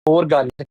اور گانے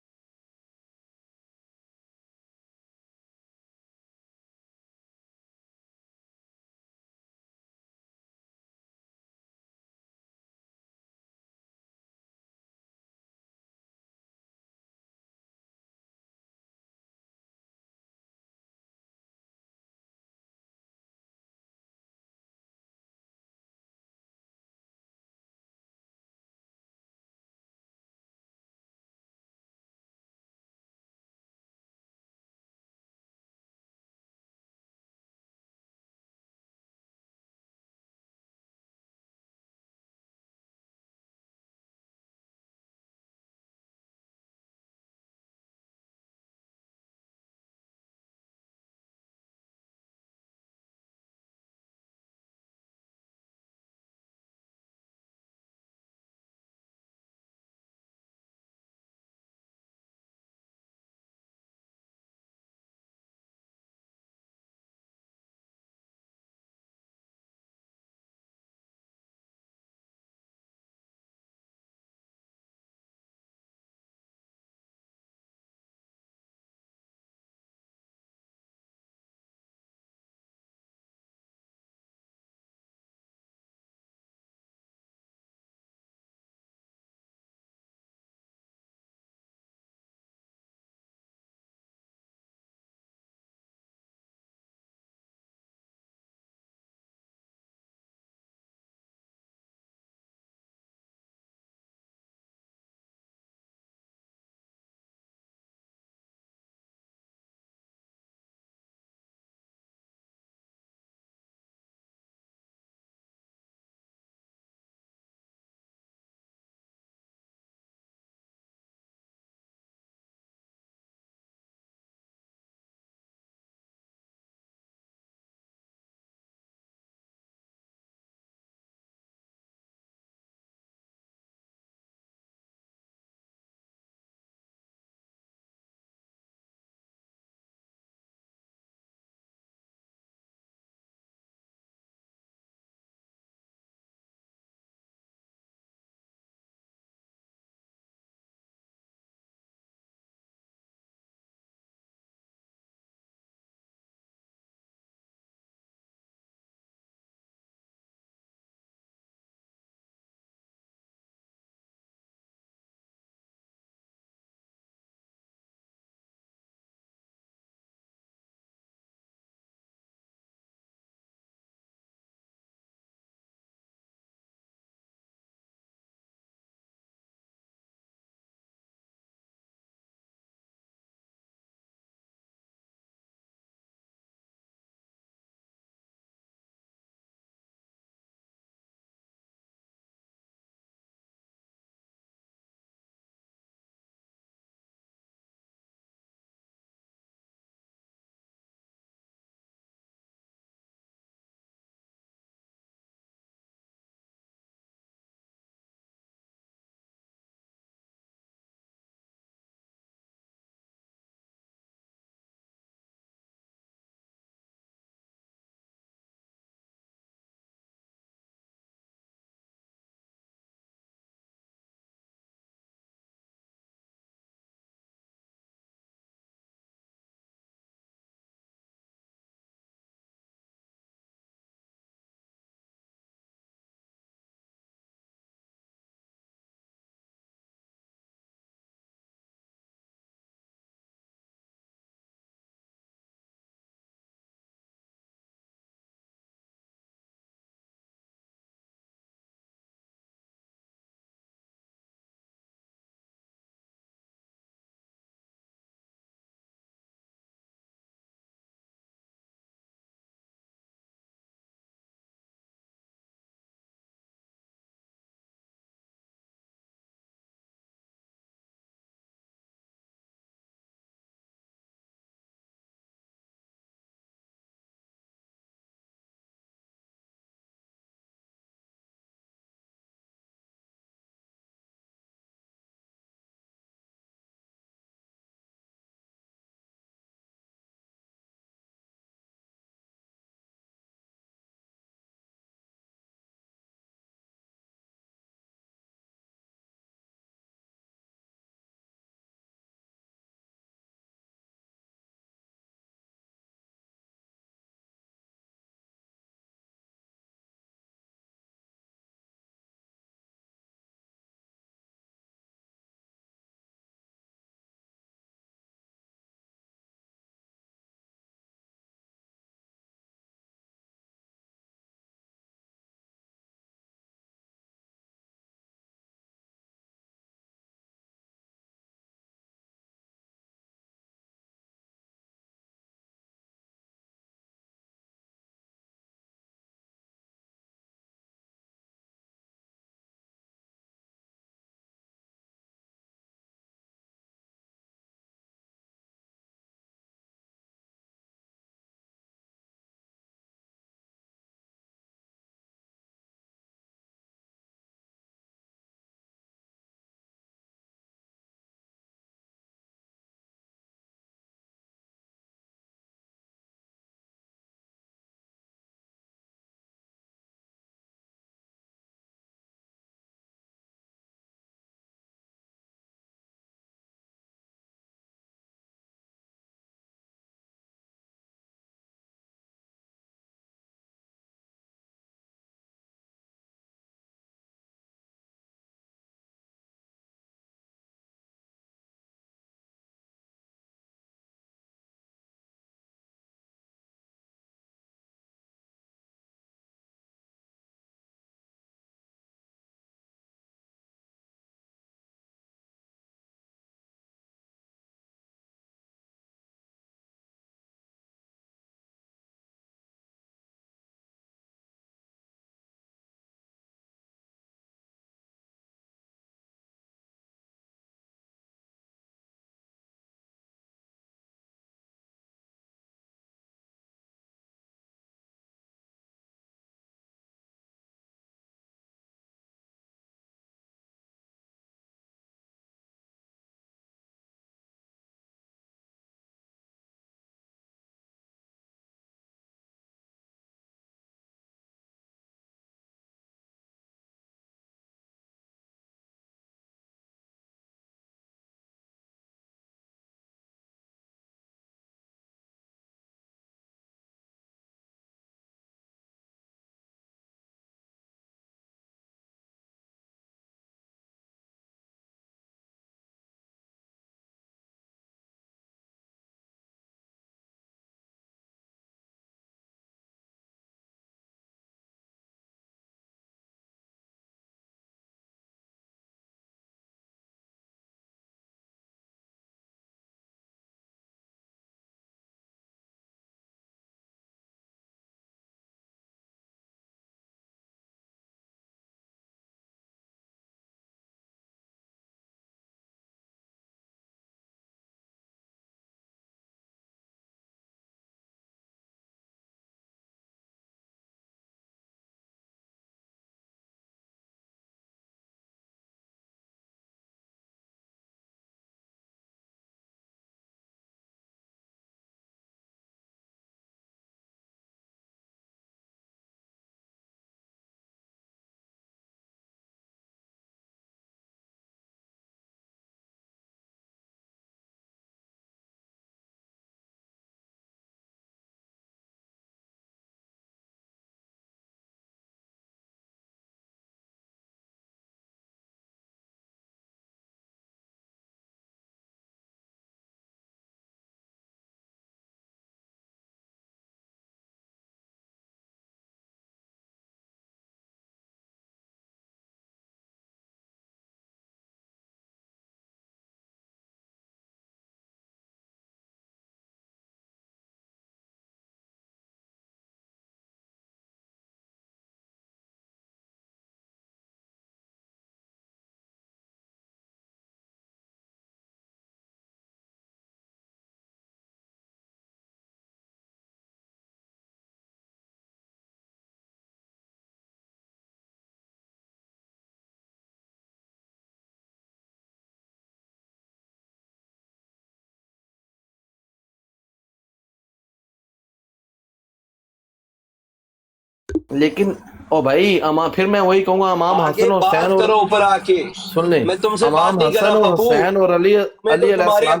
لیکن او بھائی پھر میں وہی کہوں گا امام آگے حسن و بات حسین اور کرو اوپر آ کے. سن لیں میں تم سے بات امام نہیں کر حسن رہا و پپو. حسین اور علی میں تو علیہ تمہارے السلام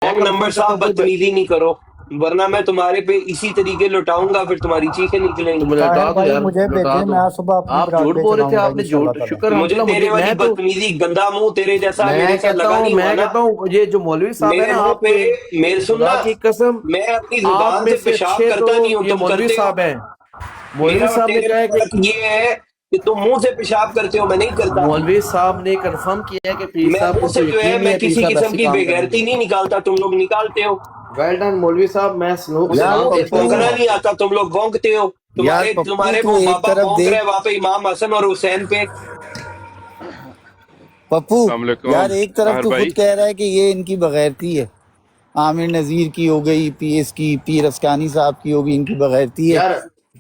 ایک نمبر صاحب بدتمیزی نہیں کرو ورنہ میں تمہارے پہ اسی طریقے لٹاؤں گا، پھر تمہاری چیخیں نکلیں تو گی. مجھے طاہر لٹا دو بھائی یار، مجھے لٹا بھیجیں، دو. میں صبح اپنی آپ برات جھوٹ لے بول کر رہے تھے، آؤں گا آپ نے جھوٹ انشاءاللہ تعالی. شکر مجھے الحمدللہ تیرے والی میں تو بدتمیزی گندا منہ تیرے جیسا میرے میں ساتھ کہتا لگا ہوں نہیں ہوا نا. یہ جو مولوی صاحب ہے میرے نا منہ آپ پہ کے، میرے خدا سننا، کی قسم میں اپنی آپ زبان میں سے سے پیشاب اچھے تو کرتا نہیں ہوں، یہ تم مولوی کرتے ہو. صاحب ہیں. میرا مولوی اور صاحب نے تیرے کہا میں ہے کہ فرق یہ ہے کہ تم منہ سے پیشاب کرتے ہو، میں نہیں کرتا. مولوی صاحب نے کنفرم کیا ہے کہ پیر میں صاحب منہ کو سے تو جو ہے یقین نہیں میں ہے پیر کسی صاحب قسم ایسے کی کام بے کریں غیرتی گے. نہیں نکالتا، تم لوگ نکالتے ہو. ویل ڈن مولوی صاحب، میں مجھے یار منہ سے پپو، بھونکنا نہیں آتا، تم لوگ بھونکتے ہو. یار تمہارے پپو تمہارے تو وہ ایک بابا طرف بھونک رہے دیکھ. ہیں وہاں پہ امام حسن اور حسین پہ. پپو السلام یار علیکم ایک طرف طاہر تو بھائی. خود کہہ رہا ہے کہ یہ ان کی بغیرتی ہے، عامر نذیر کی ہو گئی، پی ایس کی، پیر اسکانی صاحب کی ہوگی، ان کی بغیرتی ہے. یار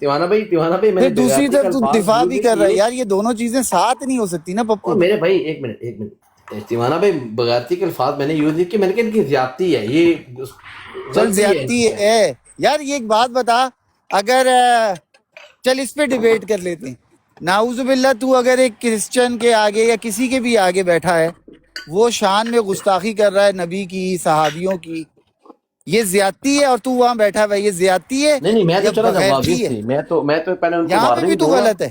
تیوانا بھائی میں پھر نے دوسری بغیرتی کے طرف تو الفاظ دفاع یوز بھی نہیں کر رہا ہے. کیے. یار یہ دونوں چیزیں ساتھ نہیں ہو سکتی نا پپو. اور میرے بھائی ایک منٹ تیوانا بھائی، بغیرتی کے الفاظ میں نے یوز نہیں کیے، میں نے کہا ان کی زیادتی ہے، یہ چل غلطی ہے ان زیادتی کی. ہے. یار یہ ایک بات بتا، اگر چل اس پہ ڈیبیٹ کر لیتے ہیں. نعوذ باللہ تو اگر ایک کرسچن کے آگے یا کسی کے بھی آگے بیٹھا ہے، وہ شان میں گستاخی کر رہا ہے نبی کی، صحابیوں کی، یہ زیادتی ہے، اور تو وہاں بیٹھا ہوا ہے، یہ زیادتی ہے نہیں میں تو یا چلا جاؤں بغیرتی ہے؟ آبویسلی، میں تو پہلے ان کو یہاں پہ بھی وارننگ تو دوں گا. غلط ہے.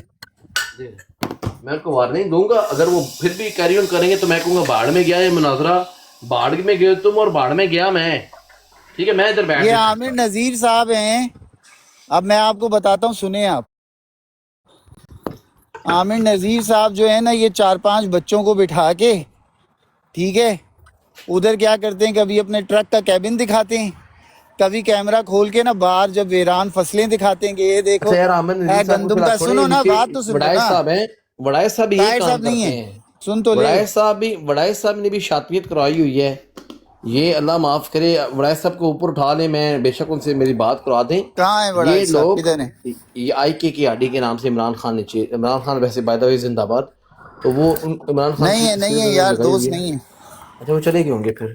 جی میں ان کو وارننگ دوں گا، اگر وہ پھر بھی کیری آن کریں گے تو میں کہوں گا باڑ میں گیا یہ مناظرہ، باڑ میں گئے تم اور باڑ میں گیا میں. ٹھیک ہے، میں ادھر بیٹھ یہ نہیں عامر سکتا. نذیر صاحب ہیں. اب میں آپ کو بتاتا ہوں، سنیں آپ. عامر نذیر صاحب جو ہے نا، یہ 4-5 بچوں کو بٹھا کے، ٹھیک ہے، ادھر کیا کرتے ہیں، کبھی اپنے ٹرک کا کیبن دکھاتے ہیں، کبھی کیمرہ کھول کے نا باہر جب ویران فصلیں دکھاتے ہیں کہ یہ دیکھو اچھا یار عامر اے نذیر صاحب کو فی گندم الحال کا. چھوڑیں، سنو نا، نیچے بات تو سنو وڑائے نا. صاحب ہیں، وڑائے صاحب بھی یہی طاہر کام صاحب نہیں کرتے ہیں، ہیں. سن تو لے. وڑائے صاحب نے بھی شاطبیت کروائی ہوئی ہے. یہ اللہ معاف کرے، وڑائے صاحب کو اوپر اٹھا لیں، میں بے شک ان سے میری بات کروا دیں. کہاں ہے بڑا یہ صاحب، لوگ کدھر ہیں؟ یہ آئی کے آر ڈی کے نام سے عمران خان نیچے، عمران خان ویسے بائی دا وے زندہ باد، تو وہ عمران خان کی نہیں ہے، نہیں تصویر ہے انہوں یار، نے لگائی دوست ہوئی ہے. نہیں ہے، اچھا وہ چلے گئے ہوں گے پھر.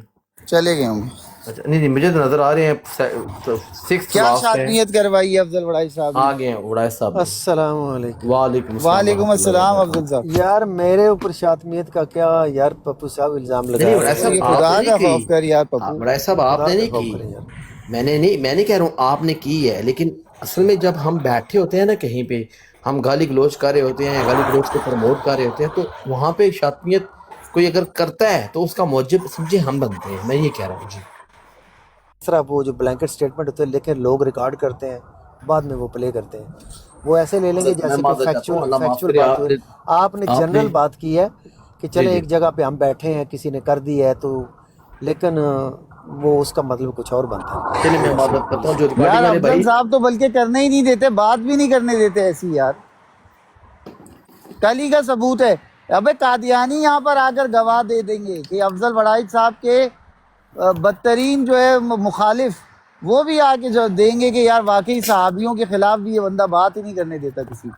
چلے گئے ہوں گے. اچھا نہیں مجھے تو نظر آ رہے ہیں 6th کیا لاسٹ ہے. شاطبیت کروائی ہے افضل بڑائی صاحب نے؟ آ گئے ہیں وڑائے صاحب نے. السلام علیکم. وعلیکم السلام وعلیکم ورحمۃ اللہ السلام افضل وبرکاتہ. صاحب. یار میرے اوپر شاطمیت کا کیا یار پپو صاحب الزام نہیں لگا وڑائے رہے تو صاحب ہیں یہ یار. آپ نے خدا کا نہیں خوف کر یار کی، پپو. وڑائے صاحب آپ خدا نے کا نہیں خوف کی. کریں یار. میں نہیں کہہ رہا ہوں آپ نے کی ہے، لیکن اصل میں جب ہم بیٹھے ہوتے ہیں نا کہیں پہ، ہم گالی گلوچ کر رہے ہوتے ہیں، گالی گلوچ کو پروموٹ کر رہے ہوتے ہیں، تو وہاں پہ شاطمیت کوئی اگر کرتا ہے تو اس کا موجب سمجھے ہم بنتے ہیں. میں یہ کہہ رہا ہوں جی. صرف وہ جو بلینکٹ سٹیٹمنٹ ہوتے ہیں لیکن لوگ ریکارڈ کرتے ہیں، بعد میں وہ پلے کرتے ہیں، وہ ایسے لے لیں گے میں جیسے کہ معذرت چاہتا ہوں، اللہ معاف فیکچول کرے. بات ہوئے. آپ نے آپ نے جنرل بات کی ہے کہ جی چلے جی ایک جگہ پہ ہم بیٹھے ہیں، کسی نے کر دی ہے تو، لیکن وہ اس کا مطلب کچھ اور بنتا ہے. چلیے میں وہ ایسی معذرت کرتا ہوں پولیس جو یار ریکارڈنگ والے افضل بھائی. صاحب تو بلکہ کرنے ہی نہیں دیتے، بات بھی نہیں کرنے دیتے ایسی. یار کل ہی کا ثبوت ہے. ابے قادیانی یہاں پر آ کر گواہ دے دیں گے کہ افضل وڑائچ صاحب کے بدترین جو ہے مخالف، وہ بھی آ کے جو دیں گے کہ یار واقعی صحابیوں کے خلاف بھی یہ بندہ بات ہی نہیں کرنے دیتا کسی کو.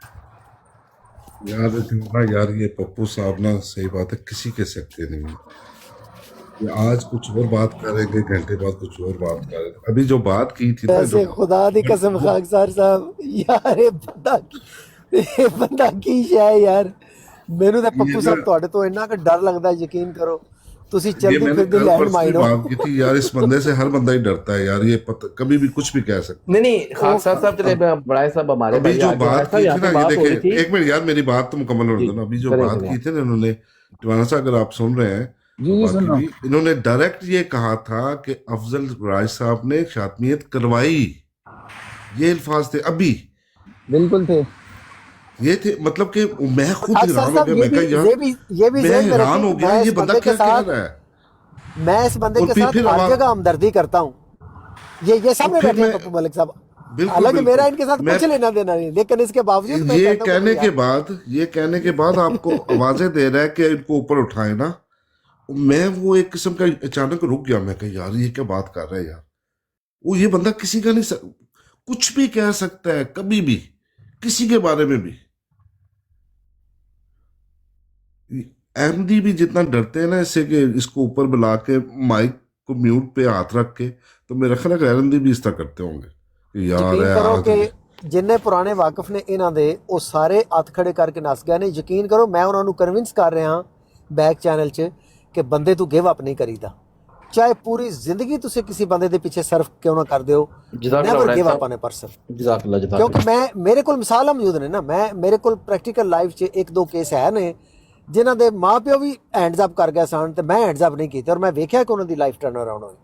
یار یہ پپو صاحب نا صحیح بات ہے، کسی کے سکتے نہیں ہیں. یہ آج کچھ اور بات کریں گے، گھنٹے بعد کچھ اور بات کریں گے. ابھی جو بات کی تھی نا، ایسے خدا دی قسم خاکسار صاحب، یار یہ بندہ کی شے یار. میرے تے یہ پپو نا صاحب تواڈے تو اتنا کہ ڈر لگدا ہے، یقین کرو تسی یہ چلدی میں نے پھردی کل لینڈ پرسوں بھی مائن ہو. بات کی تھی یار، اس بندے سے ہر بندہ ہی ڈرتا ہے یار. یہ کبھی بھی کچھ بھی کہہ سکتا ہے. نہیں خاکسار صاحب چلے، وڑائے صاحب ہمارے ابھی بھائی جو آگے. وڑائے بات صاحب کی یہاں تھی پہ نا، یہ بات ہو دیکھیں رہی تھی. ایک منٹ یار، میری بات تو مکمل ہونے جی دو نا. ابھی جو کریں بات کریں کی آپ. تھی نا انہوں نے، ٹیوانا صاحب اگر آپ سن رہے ہیں جی جی باقی سنو. بھی، انہوں نے ڈائریکٹ یہ کہا تھا کہ افضل راج صاحب نے شاطمیت کروائی. یہ الفاظ تھے ابھی، بالکل تھے. یہ تھے. مطلب کہ میں خود خاکسار حیران ہو صاحب گیا. میں کہا یار، یہ بھی میں ذہن میں رکھیں حیران کہ ہو گیا یہ بندہ کیا کہہ رہا ہے. میں اس بندے اور کے ساتھ پھر ہر آواز، جگہ ہمدردی کرتا ہوں. یہ اور سامنے پھر بیٹھے ہیں میں پپو ملک صاحب. बिल्कुल हालांकि मेरा बिल्कुल इनके साथ मैं कुछ लेना देना नहीं, लेकिन इसके बावजूद मैं ये कहता हूँ कहने कि के यार बाद ये कहने के बाद आपको आवाजें दे रहा है कि इनको ऊपर उठाए ना, मैं वो एक किस्म का अचानक रुक गया, मैं कहा यार ये क्या बात कर रहा है यार, वो ये बंदा किसी का नहीं कुछ भी कह सकता है कभी भी किसी के बारे में भी। अहमदी भी जितना डरते हैं ना इससे कि इसको ऊपर बुला के माइक को म्यूट पे हाथ रख के, तो मेरा ख्याल है कि अहमदी भी इस तरह करते होंगे कि यार ਯਕੀਨ है ਕਰੋ आज ਕਿ ਜਿੰਨੇ ਪੁਰਾਣੇ ਵਾਕਿਫ ਨੇ ਇਹਨਾਂ ਦੇ, ਉਹ ਸਾਰੇ ਹੱਥ ਖੜੇ ਕਰਕੇ ਨੱਸ ਗਏ ਨੇ। ਯਕੀਨ ਕਰੋ ਮੈਂ ਉਹਨਾਂ ਨੂੰ ਕਨਵਿੰਸ ਕਰ ਰਿਹਾ ਬੈਕ ਚੈਨਲ 'ਚ ਕਿ ਬੰਦੇ ਤੂੰ ਗਿਵ ਅਪ ਨਹੀਂ ਕਰੀਦਾ, ਚਾਹੇ ਪੂਰੀ ਜ਼ਿੰਦਗੀ ਤੁਸੀਂ ਕਿਸੇ ਬੰਦੇ ਦੇ ਪਿੱਛੇ ਸਰਫ ਕਿਉਂ ਨਾ ਕਰਦੇ ਹੋ, never give up on a person. ਜਜ਼ਾਕੱਲਾ ਕਿਉਂਕਿ ਮੇਰੇ ਕੋਲ ਮਿਸਾਲਾਂ ਮੌਜੂਦ ਨੇ ਨਾ, ਮੇਰੇ ਕੋਲ ਪ੍ਰੈਕਟੀਕਲ ਲਾਈਫ 'ਚ ਇੱਕ ਦੋ ਕੇਸ ਹੈ ਨੇ ਜਿਨ੍ਹਾਂ ਦੇ ਮਾਂ ਪਿਓ ਵੀ ਹੈਂਡਸ ਅਪ ਕਰ ਗਏ ਸਨ ਤੇ ਮੈਂ ਹੈਂਡਸ ਅਪ ਨਹੀਂ ਕੀਤੇ, ਔਰ ਮੈਂ ਵੇਖਿਆ ਕਿ ਉਹਨਾਂ ਦੀ ਲਾਈਫ ਟਰਨ ਅਰਾਊਂਡ ਹੋਈ।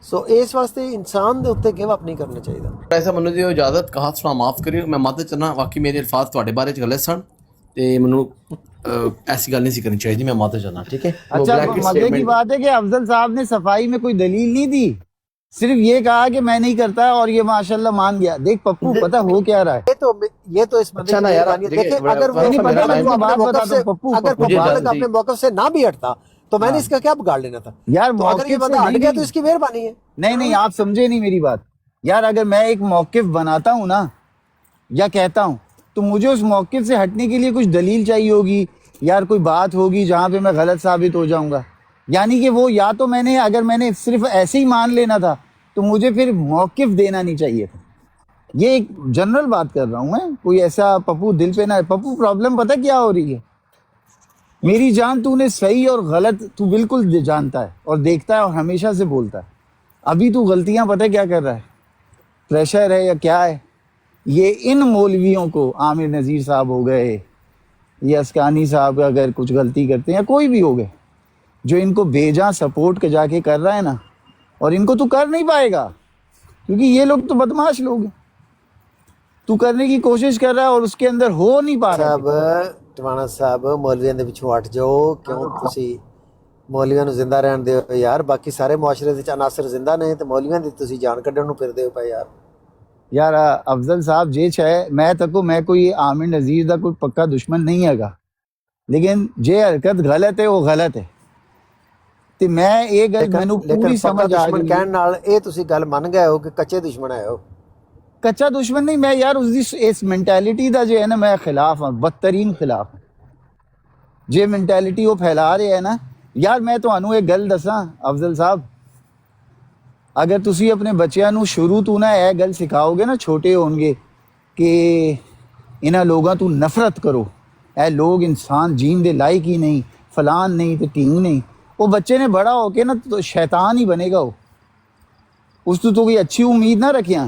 ਸੋ ਇਸ ਵਾਸਤੇ ਇਨਸਾਨ ਦੇ ਉੱਤੇ ਗਿਵ ਅਪ ਨਹੀਂ ਕਰਨਾ ਚਾਹੀਦਾ। ਐਸਾ ਮੈਨੂੰ ਦਿਓ ਇਜਾਜ਼ਤ, ਕਹਾ ਸੁਣਾ ਮਾਫ ਕਰਿਓ, ਮੈਂ ਮਾਤੇ ਚਲਣਾ, ਵਾਕਈ ਮੇਰੇ ਅਲਫਾਜ਼ ਤੁਹਾਡੇ ਬਾਰੇ ਚ ਗਲਤ ਸਨ ਤੇ ਮੈਨੂੰ ऐसी गल नहीं करनी चाहिए, मैं माते जाना ठीक है। अच्छा, मजे की बात है कि अफजल साहब ने सफाई में कोई दलील नहीं दी, सिर्फ ये कहा कि मैं नहीं करता और ये माशाल्लाह मान गया। देख पप्पू पता हो क्या रहा है, ये तो इस बंदे अच्छा ना यार, देखिए अगर वो अपने मौक़िफ़ से ना भी हटता तो मैंने इसका क्या बिगाड़ लेना था यार। तो अगर ये बंदा हट गया तो इसकी मेहरबानी है। नहीं आप समझे नहीं मेरी बात यार। अगर मैं एक मौक़िफ़ बनाता हूँ ना या कहता हूँ तो मुझे उस मौक़िफ़ से हटने के लिए कुछ दलील चाहिए होगी यार, कोई बात होगी जहाँ पे मैं गलत साबित हो जाऊँगा। यानी कि वो या तो अगर मैंने सिर्फ ऐसे ही मान लेना था तो मुझे फिर मौक़िफ़ देना नहीं चाहिए था। ये एक जनरल बात कर रहा हूँ मैं, कोई ऐसा पप्पू दिल पे ना। पप्पू प्रॉब्लम पता क्या हो रही है मेरी जान, तूने सही और गलत तू बिल्कुल जानता है और देखता है और हमेशा से बोलता है। अभी तू गलतियाँ पता क्या कर रहा है, प्रेशर है या क्या है, ये इन मौलवियों को, आमिर नज़ीर साहब हो गए या अस्कानी साहब अगर कुछ गलती करते हैं या कोई भी हो गए, जो इनको बेजा सपोर्ट के जाके कर रहा है ना, और इनको तू कर नहीं पाएगा क्योंकि ये लोग तो बदमाश लोग हैं। तू करने की कोशिश कर रहा है और उसके अंदर हो नहीं पा रहा। साहब ਟਵਾਣਾ ਸਾਹਿਬ ਮੌਲਵੀਆਂ ਦੇ ਪਿੱਛੋਂ ਹਟ ਜਾਓ, ਕਿਉਂ ਤੁਸੀਂ ਮੌਲਵੀਆਂ ਨੂੰ ਜ਼ਿੰਦਾ ਰਹਿਣ ਦਿਓ ਯਾਰ। ਬਾਕੀ ਸਾਰੇ ਮੁਆਸ਼ਰੇ ਦੇ ਅਨਾਸਰ ਜ਼ਿੰਦਾ ਨੇ ਤੇ ਮੌਲਵੀਆਂ ਦੀ ਤੁਸੀਂ ਜਾਨ ਕੱਢਣ ਨੂੰ ਫਿਰਦੇ ਹੋ ਪਏ ਯਾਰ। यार अफजल साहब जे चाहे मैं कोई आमिर नज़ीर का कोई पक्का दुश्मन नहीं हैगा, लेकिन जे हरकत गलत है वो गलत है ਤੇ ਮੈਂ ਇਹ ਗੱਲ ਮੈਨੂੰ ਪੂਰੀ ਸਮਝ ਆ ਗਈ। ਕਹਿਣ ਨਾਲ ਇਹ ਤੁਸੀਂ ਗੱਲ ਮੰਨ ਗਏ ਹੋ ਕਿ ਕੱਚੇ ਦੁਸ਼ਮਣ ਹੈ ਹੋ। ਕੱਚਾ ਦੁਸ਼ਮਨ ਨਹੀਂ ਮੈਂ ਯਾਰ, ਉਸਦੀ ਇਸ ਮੈਂਟੈਲਿਟੀ ਦਾ ਜੋ ਹੈ ਨਾ ਮੈਂ ਖਿਲਾਫ ਹਾਂ, ਬਦਤਰੀਨ ਖਿਲਾਫ। ਜੇ ਮੈਂਟੈਲਿਟੀ ਉਹ ਫੈਲਾ ਰਹੇ ਹੈ ਨਾ ਯਾਰ, ਮੈਂ ਤੁਹਾਨੂੰ ਇੱਕ ਗੱਲ ਦੱਸਾਂ ਅਫਜ਼ਲ ਸਾਹਿਬ, ਅਗਰ ਤੁਸੀਂ ਆਪਣੇ ਬੱਚਿਆਂ ਨੂੰ ਸ਼ੁਰੂ ਤੋਂ ਨਾ ਇਹ ਗੱਲ ਸਿਖਾਓਗੇ ਨਾ, ਛੋਟੇ ਹੋਣਗੇ ਕਿ ਇਹਨਾਂ ਲੋਕਾਂ ਤੋਂ ਨਫ਼ਰਤ ਕਰੋ, ਇਹ ਲੋग इंसान जीन दे लायक ही नहीं, फलान नहीं तो टींग नहीं, वो बच्चे ने बड़ा होके ना तो शैतान ही बनेगा। वो उस तो कोई अच्छी उम्मीद ना रखिया।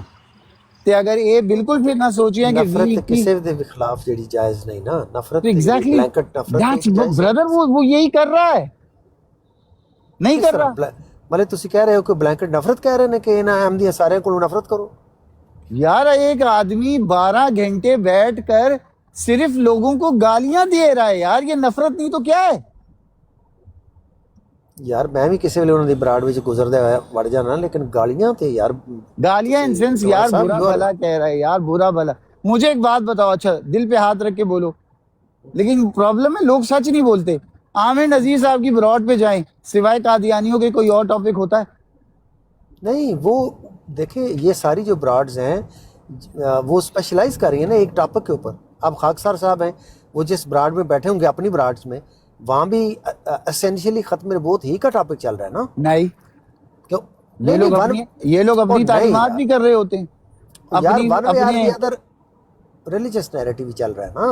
ते अगर ये बिल्कुल फिर ना सोचिए कि नफरत किसी के खिलाफ जेडी जायज नहीं ना, नफरत एग्जैक्टली दैट्स ब्रदर, वो यही कर रहा है, नहीं कर रहा। मतलब ਤੁਸੀਂ कह रहे हो कि ब्लैंकेट नफरत कह रहे हैं कि ना अहमदी सारे को नफरत करो। यार एक आदमी 12 घंटे बैठ कर सिर्फ लोगों को गालियां दे रहा है यार, ये नफरत नहीं तो क्या है यार। मैं भी किसी वेले उन्होंने बराड़ विच गुजरदे होया वड़ जाना, लेकिन गालियां ते यार, गालियां इन सेंस यार बुरा भला कह रहा है यार, बुरा भला। मुझे एक बात बताओ, अच्छा दिल पे हाथ रख के बोलो, लेकिन प्रॉब्लम है लोग सच नहीं बोलते। आमिर नज़ीर साहब की ब्रॉड पे जाएं, सिवाय कादियानियों के कोई और टॉपिक होता है? नहीं, वो देखिए ये सारी जो ब्रॉड्स हैं वो स्पेशलाइज कर रही है ना एक टॉपिक के ऊपर। अब खाकसार साहब हैं, वो जिस ब्राड में बैठे होंगे अपनी ब्राड्स में, वहाँ भी एसेंशियली खत्म नबूवत ही का टॉपिक चल रहा है ना। नहीं, क्यों? ये लोग अपनी तालीमात भी कर रहे होते हैं, अपने रिलीजियस नैरेटिव भी चल रहा है ना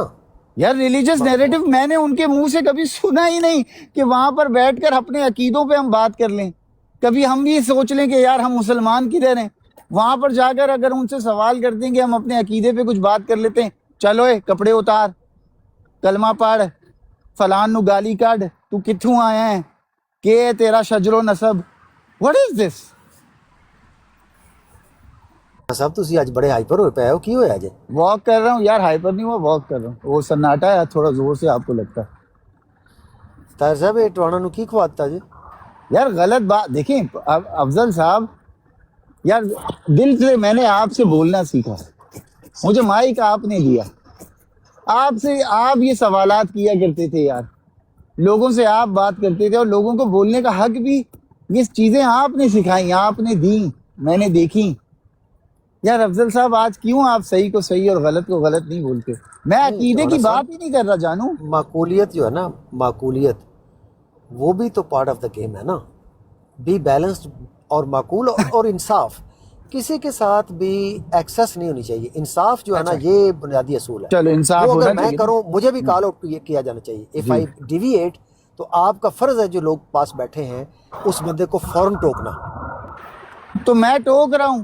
यार। रिलीजियस नैरेटिव मैंने उनके मुंह से कभी सुना ही नहीं कि वहां पर बैठकर अपने अकीदों पे हम बात कर लें। कभी हम भी सोच लें कि यार हम मुसलमान किधर हैं, वहां पर जाकर अगर उनसे सवाल करते हैं कि हम अपने अकीदे पे कुछ बात कर लेते हैं, चलो कपड़े उतार, कलमा पढ़, फलान नु गाली काट, तू कित्थों आया है, के तेरा शजरो नसब, व्हाट इज दिस? साहब तुसी आज बड़े हाइपर हो पे हो, की होया जे? वॉक कर रहा हूँ यार, हाइपर नहीं हुआ, वॉक कर रहा हूँ। वो सन्नाटा है, थोड़ा जोर से आपको लगता है। तार साहब ये टवाना नु की खवाता जी? यार गलत बात। देखिए अब अफजल साहब, یار دل سے میں نے آپ سے بولنا سیکھا، مجھے مائک آپ نے دیا، آپ سے آپ یہ سوالات کیا کرتے تھے یار، لوگوں سے آپ بات کرتے تھے، اور لوگوں کو بولنے کا حق بھی یہ چیزیں آپ نے سکھائی، آپ نے دی، میں نے دیکھی۔ یار افضل صاحب آج کیوں آپ صحیح کو صحیح اور غلط کو غلط نہیں بولتے؟ میں نہیں عقیدے چوہڑا کی صاحب، بات ہی نہیں کر رہا جانو۔ معقولیت جو ہے نا، معقولیت وہ بھی تو پارٹ آف دا گیم ہے نا، بی بیلنسڈ اور معقول اور انصاف، کسی کے ساتھ بھی ایکسس نہیں ہونی چاہیے، انصاف جو ہے نا اچھا یہ بنیادی اصول ہے۔ چلو انصاف وہ اگر ہونا میں چاہیے نا۔ کروں مجھے بھی کال آؤٹ کیا جانا چاہیے، اف جی آئی ڈیویٹ تو آپ کا فرض ہے جو لوگ پاس بیٹھے ہیں اس بندے کو فوراً ٹوکنا۔ تو میں ٹوک رہا ہوں،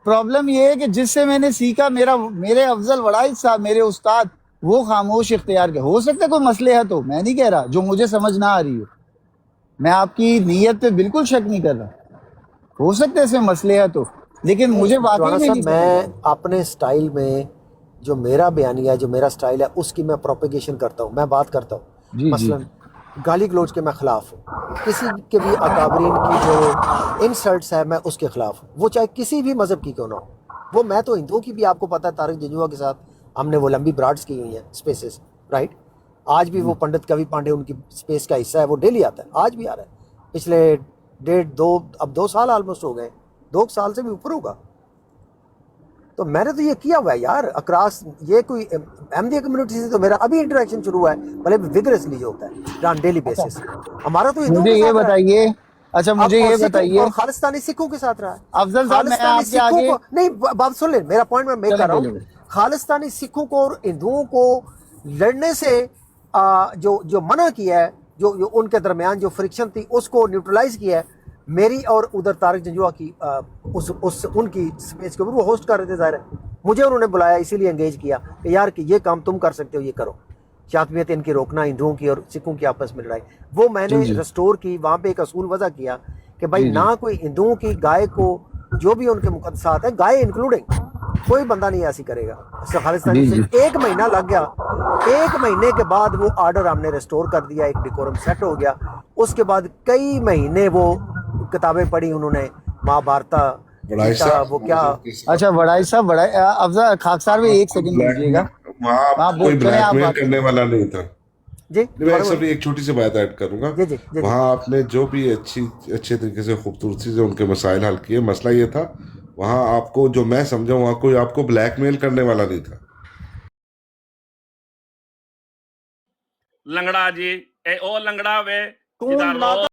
پرابلم یہ ہے کہ جس سے میں نے سیکھا، میرے افضل وڑائچ صاحب میرے استاد، وہ خاموش اختیار کے، ہو سکتا ہے کوئی مسئلے ہے تو میں نہیں کہہ رہا جو مجھے سمجھ نہ آ رہی ہو، میں آپ کی نیت پہ بالکل شک نہیں کر رہا، ہو سکتا ہے اس میں مسئلے ہے تو، لیکن مجھے نہیں واقعی چوہڑا میں صاحب، نہیں سمجھ میں آ رہا۔ اپنے سٹائل میں جو میرا بیانیہ ہے، جو میرا سٹائل ہے، اس کی میں پروپیگیشن کرتا ہوں، میں بات کرتا ہوں۔ جی جی مثلا گالی گلوچ کے میں خلاف ہوں، کسی کے بھی اکابرین کی جو انسلٹس ہے میں اس کے خلاف ہوں، وہ چاہے کسی بھی مذہب کی کیوں نہ ہو۔ وہ میں تو ہندوؤں کی بھی، آپ کو پتہ ہے طارق جنجوعہ کے ساتھ ہم نے وہ لمبی براڈس کی ہوئی ہیں اسپیسز، رائٹ؟ آج بھی وہ پنڈت کبھی پانڈے ان کی اسپیس کا حصہ ہے، وہ ڈیلی آتا ہے، آج بھی آ رہا ہے، پچھلے اب 2 سال آلموسٹ ہو گئے، 2 سال سے بھی اوپر ہوگا۔ تو میں نے تو یہ کیا ہوا ہے یار، اکراس یہ کوئی احمدیہ کمیونٹی سے تو میرا ابھی انٹریکشن شروع ہوا ہے، بھلے وگرسلی جو ہوتا ہے آن ڈیلی بیسس، ہمارا تو ہندوؤں مجھے کے یہ ساتھ رہا ہے بتائیے، اچھا اب، مجھے اور یہ سکھوں بتائیے اور خالصتانی سکھوں کے ساتھ رہا ہے۔ افضل صاحب، میں خالصتانی آپ کے سکھوں آگے، کو نہیں، بات سن لیں، میرا پوائنٹ میں میک چلیں کر رہا بولے ہوں، بولے۔ خالصتانی سکھوں کو اور ہندوؤں کو لڑنے سے جو منع کیا ہے، جو ان کے درمیان جو فرکشن تھی اس کو نیوٹرلائز کیا ہے، میری اور ادھر طارق جنجوعہ کی ان کی سپیس کے اوپر وہ ہوسٹ کر رہے تھے، ظاہر ہے مجھے انہوں نے بلایا، اسی لیے انگیج کیا کہ یار کہ یہ کام تم کر سکتے ہو، یہ کرو، شاطمیت ان کی روکنا، ہندوؤں کی اور سکھوں کی آپس میں لڑائی، وہ میں نے جی جی ریسٹور کی، وہاں پہ ایک اصول وضع کیا کہ بھائی جی جی نہ کوئی ہندوؤں کی گائے کو، جو بھی ان کے مقدسات ہیں، گائے انکلوڈنگ، کوئی بندہ نہیں ایسی کرے گا۔ خالصتانی جی سے جی 1 مہینہ لگ گیا، 1 مہینے کے بعد وہ آرڈر ہم نے ریسٹور کر دیا، ایک ڈیکورم سیٹ ہو گیا، اس کے بعد کئی مہینے وہ کتابیں پڑھی انہوں نے، مہا بھارتا، بڑائی گیتا، صاحب وہ کیا۔ معذرت کے ساتھ، اچھا وڑائی صاحب، وڑائی افضل خاکسار میں آپ ایک کو سیکنڈ بلیک دیجیے گا، وہاں آپ کوئی چلیں، بلیک آپ میل بات کرنے کریں۔ والا نہیں تھا۔ جی میں دوبارہ صرف بولیں۔ ایک چھوٹی سی بات ایڈ کروں گا، جی جی جی جی وہاں آپ نے جو بھی اچھے طریقے سے خوبصورتی سے ان کے مسائل حل کیے، مسئلہ یہ تھا وہاں آپ کو، جو میں سمجھا، وہاں کوئی آپ کو بلیک میل کرنے والا نہیں تھا۔ لنگڑا جی، اے او لنگڑا وے کون ادھر رو۔